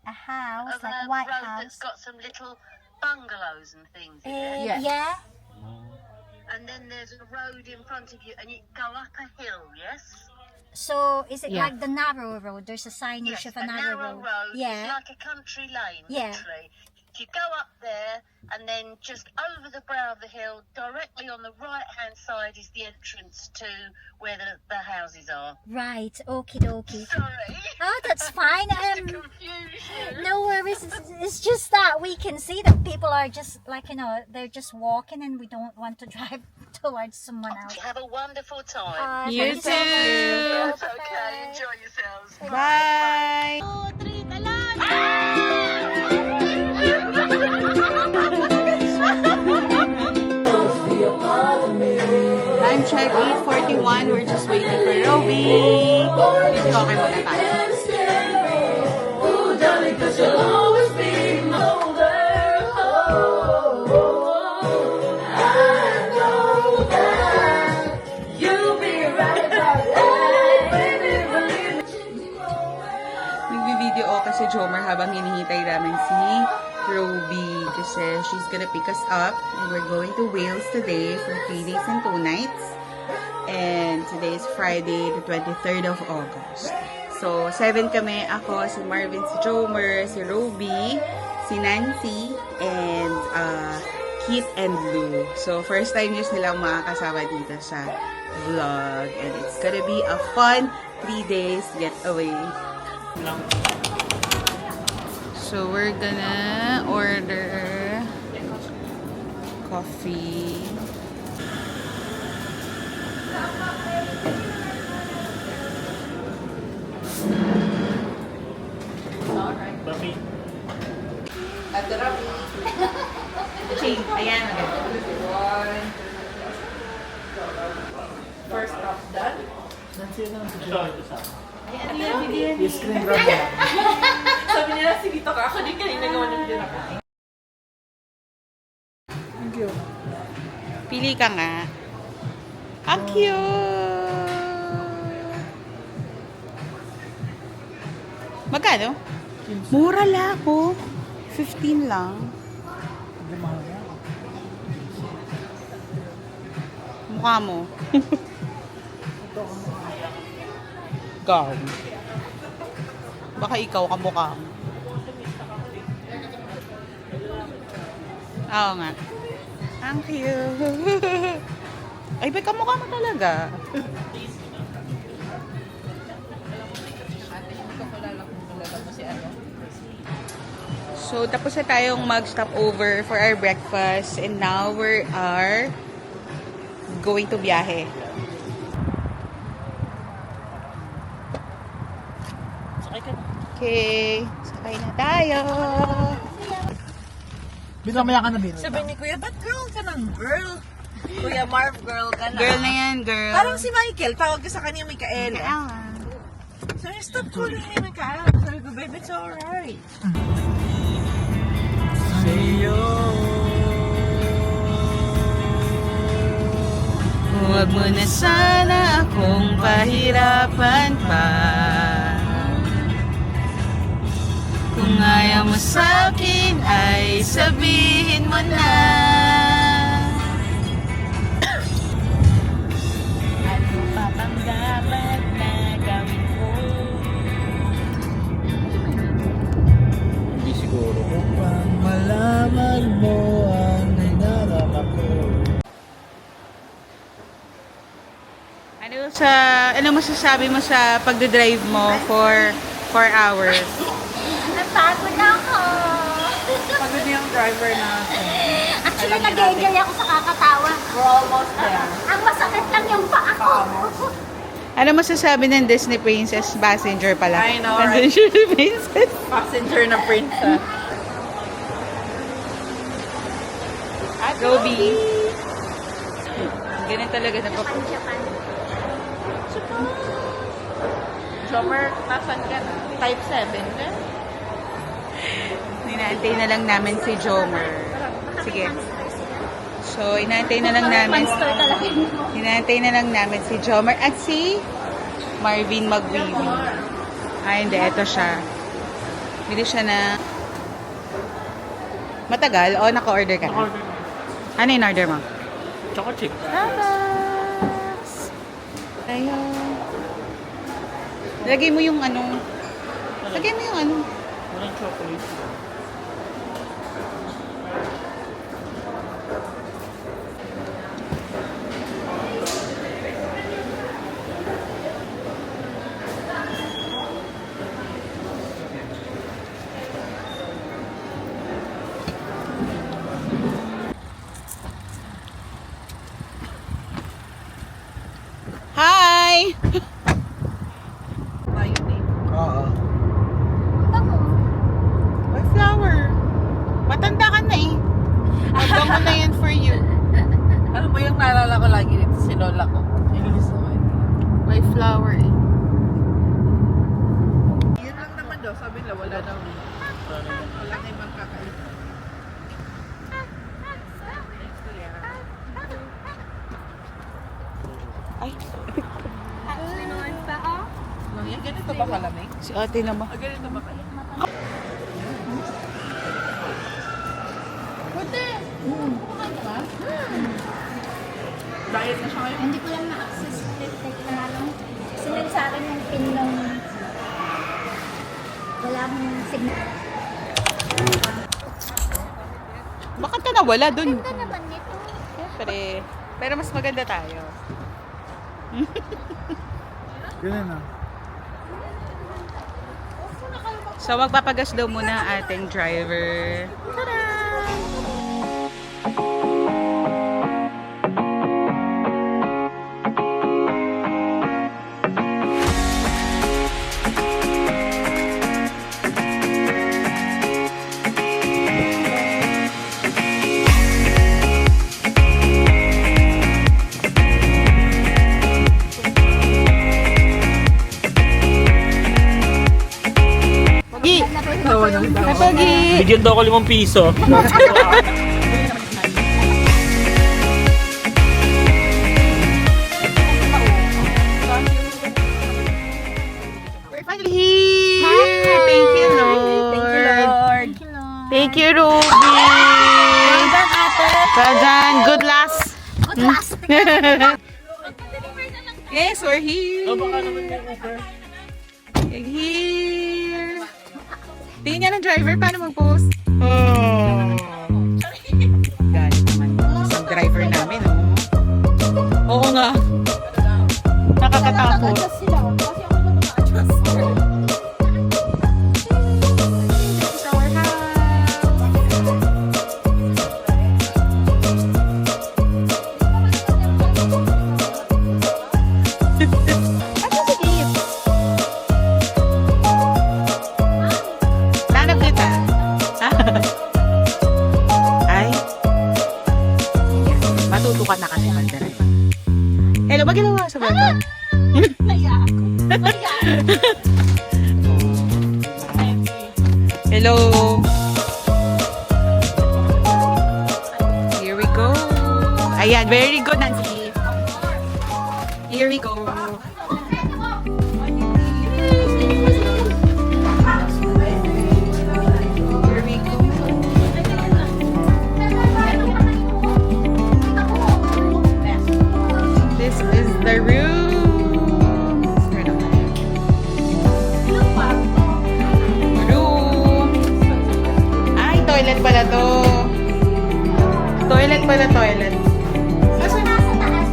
a house, of like a a white road house. that's got some little bungalows and things in it. Yes. Yeah. And then there's a road in front of you, and you go up a hill. Yes. So is it Yeah. like the narrow road? There's a signage Yes, of a a narrow narrow road. road. Yeah. It's like a country lane, Yeah. literally. You go up there, and then just over the brow of the hill, directly on the right-hand side is the entrance to where the houses are. Right. Okie dokie. Sorry. Oh, that's fine. Just to confuse you. No worries. It's just that we can see that people are just like, they're just walking and we don't want to drive towards someone else. Have a wonderful time. You Thank so much. too. That's okay. Enjoy yourselves. Bye! Time check, 8:41. We're just waiting for Roby. Dito, okay muna tayo. Nagbi-video ako kasi Jomer habang hinihintay namin si Roby kasi she's gonna pick us up and we're going to Wales today for 3 days and 2 nights. And today is Friday, the 23rd of August. So, 7 kami. Ako, si Marvin, si Jomer, si Roby, si Nancy, and Keith and Lou. So, first time nyo silang makakasama dito sa vlog. And it's gonna be a fun 3 days getaway. So, we're gonna order coffee. Chain. Ayan. First off done. Yung screen grab na. Sabi nila, sinito ka. Ako din kanina gawa ng dinakain. Thank you. Pili ka nga. Ang cute! Magkano? Mura lang po. 15 lang. Hindi mahal yan. Mukha mo. Gown. Baka ikaw kamukha mo. Oo nga. Ang cute. Ay, ba kamukha mo talaga? So, tapos na tayong mag-stop over for our breakfast and now we are going to biyahe. Okay, sakay na tayo. Binamaya ka na, Bin. Sabi ni Kuya, ba't girl ka ng girl? Kuya Marv, girl ka na. Girl na yan, girl. Parang si Michael, tawag ka sa kanya Michael. Kaya nga. Sabi, stop calling him Michael. Sabi ko, babe, it's alright. Huwag mo na sana akong pahirapan pa. Kung ayaw mo sa'kin ay sabihin mo na. Ano pa bang dapat na gawin ko? Hindi siguro. Upang malaman mo ang dinarama ko. Ano masasabi mo sa pagdadrive mo for 4 hours? Napagod ako. Pagod yung driver natin. Actually, nag-enjoy ako sa kakatawa. We're almost there. Ang masakit lang yung paa ko. Ano masasabi ng Disney Princess passenger pala? I know, Ng right? Disney Princess. Passenger na princess. Roby. Ganun talaga na pa. Jomer, nasan ka na? Type 7 ka? Inaantay na lang namin si Jomer. Sige. So, inaantay na lang namin. Inaantay na lang namin si Jomer at si Marvin magwiwi. Ay, hindi. Ito siya. Bili siya na... Matagal? O, naka-order ka na? Ano yung order mo? Choco chip. Starbucks! Ayun. Lagay mo yung ano. Lagay mo yung ano. Walang chocolate. Hi! Oo. May flower. Matanda ka na eh. Hanggang mo na yan for you. Ano ba yung naalala ko lagi dito si Lola ko? Inilis ko. May flower eh. Yun lang naman daw. Sabi nila wala daw. Wala na ibang kakain. Ay, Yan, ganito ba kalamig? si ate naman. Ganito ba kalamig? Diet na siya ngayon. Hindi ko lang na-access na lang. Sinend sa akin yung pin ng walang signal. Bakit ka nawala dun? Ganda naman nito. Pero mas maganda tayo. Ganun na. So, magpapagas daw muna ang ating driver. Tada! Napagi! Bigyan daw ako 5 piso. We're finally here! Thank you, Lord! Thank you, Ruby! Well done, ate. Well done. Good last! Good last. Yes, we're here! Oh, baka naman yung Uber. We're here! Tingin nga ng driver, paano mag-post? Galit naman. Isang driver namin, oh. Oo nga. Nakakatakot. Adjust sila. Kasi ako lang naka-adjust. This is our house. Ano si Dave? Nanap kita. Ay. Yan. Matutukan na kasi mag-drive. Hello, ba ginawa sa baga? Naya ako. Naya. Hello. Here we go. Ayan, very good, Nancy. Here we go. Here we go. This is the room. Room. Ay, toilet pala to. Toilet pala, toilet. Nasa taas. Nasa taas.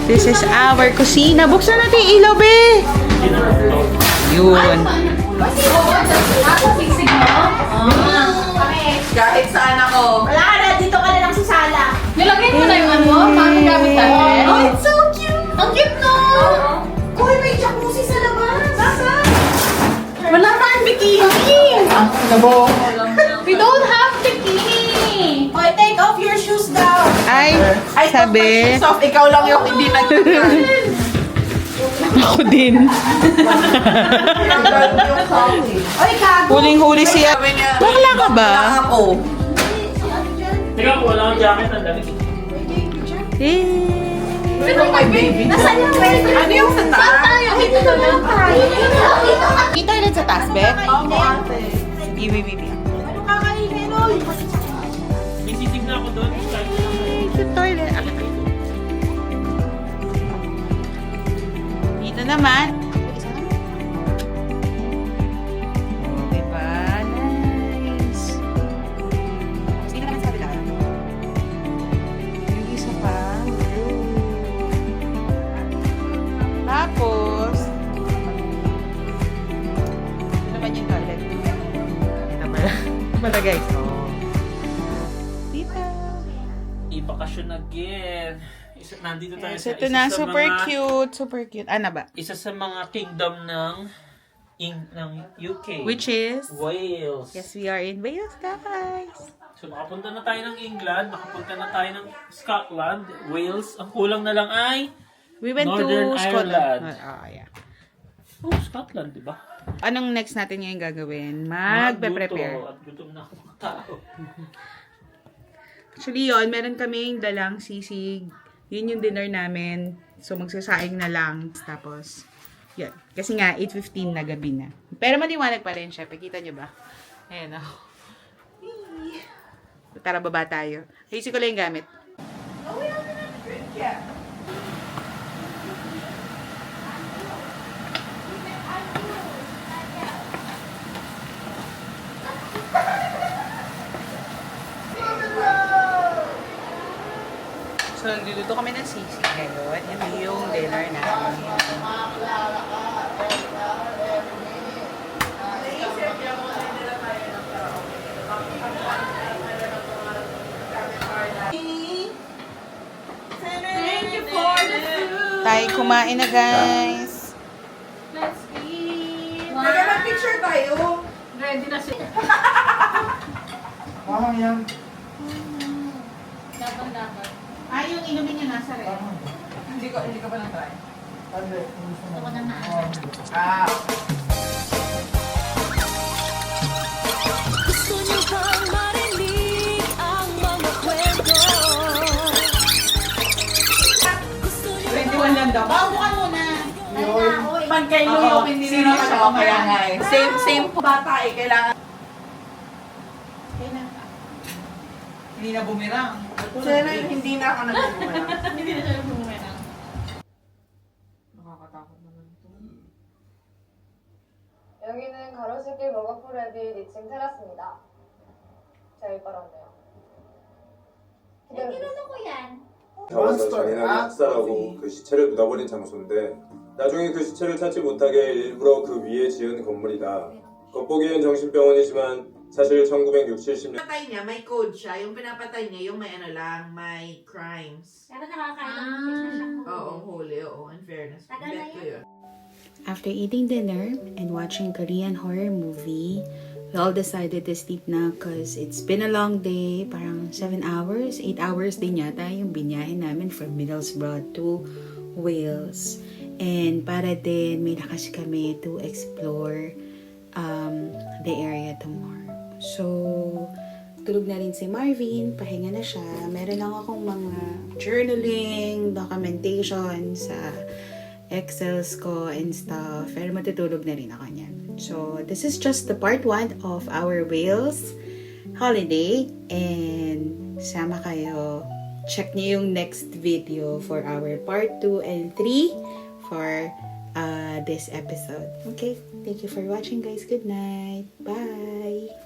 This is our kusina. Buksan natin yung ilaw, be. Yun. Kahit saan ako. Wala ka na, dito ka na lang sa sala. Nilagay mo na yung ano, paano gamit natin? Oh, it's so cute! Ang cute no! Uy, may jacuzzi sa labas! Nasaan? Wala tayong bikini! We don't have bikini! Okay, take off your shoes now! Ay, Ay, Sabi? soft, ikaw lang yung hindi nag-try. Ako din. Ay, kago. Huling-huli siya. Bakla ka ba? Ako. Teka po, wala akong jacket. Ang dami. Nasaan yung baby? Ano yung sa taas? Kita ulit sa taas, Beth? Ako, ate. Sige, baby. Ano kakainin, oy? May sisig na ako doon. Sa toilet. Dito naman. Oh, diba? Nice. Sino naman sa kabila? Yung isa pa. Tapos, ito naman yung toilet. Ito pala. Ito pala, guys. Oh. Dito. Ibakasyon again. Nandito tayo Yes, sa ito isa na. sa Super mga, cute. Super cute. Ano ba? Isa sa mga kingdom ng UK. Which is? Wales. Yes, we are in Wales, guys. So nakapunta na tayo ng England, nakapunta na tayo ng Scotland, Wales. Ang kulang na lang ay We went Northern to Scotland. Ireland. Yeah. Scotland, di ba? Anong next natin ngayon gagawin? Magpe-prepare. Magluto. At gutom na ako mga tao. Actually, yun, meron kaming dalang sisig. Yun yung dinner namin. So, magsasaing na lang. Tapos, yun. Kasi nga, 8:15 na gabi na. Pero maliwanag pa rin siya. Pakita nyo ba? Ayan, oh. Tara, baba tayo. Ayusin ko lang yung gamit. So, nagluluto kami ng sisig ngayon. Ito yung dinner namin. Thank you for the food. Tayo kumain na, guys. Let's eat. Teka, mag-picture tayo. Ready na siya. Parang yan. Dapat. Ay, yung inumin niya nasa rin. Hindi ka pa na-try. Hindi, gusto mo. Ako na nga. Ah, Gusto niyo bang marinig ang mga kwento? Gusto niyo 21 lang daw. Bukan muna. man kay Luyo, hindi nila siya kaya nga eh. Same po bata eh, kailangan. Hindi na bumirang. Sana hindi na ako nag-bumerang. Hindi na siya bumumerang. Nakakatakot naman ito. 여기는 가로수길 머거프레빌 2층 테라스입니다. 제일 빠르네요. Tinuro ko yan. 자원사 잔인하게 학살하고 그 시체를 묻어버린 장소인데 나중에 그 시체를 찾지 못하게 일부러 그 위에 지은 건물이다. 겉보기엔 정신병원이지만 사실 1960, 70년 Pinapatay niya, may code siya. Yung pinapatay niya, yung may ano lang, may crimes. Pero nakakailang siya. Oo, huli, oo, in fairness. Tagal na Bet ko yun. After eating dinner and watching Korean horror movie, we all decided to sleep na because it's been a long day. Parang 7 hours, 8 hours din yata yung binyahin namin from Middlesbrough to Wales. And para din may lakas kami to explore the area tomorrow. So, tulog na rin si Marvin, pahinga na siya. Meron lang akong mga journaling, documentation sa Excels ko and stuff. Pero matutulog na rin ako niyan. So, this is just the part 1 of our Wales holiday. And sama kayo. Check niyo yung next video for our part 2 and 3 for this episode. Okay? Thank you for watching, guys. Good night. Bye!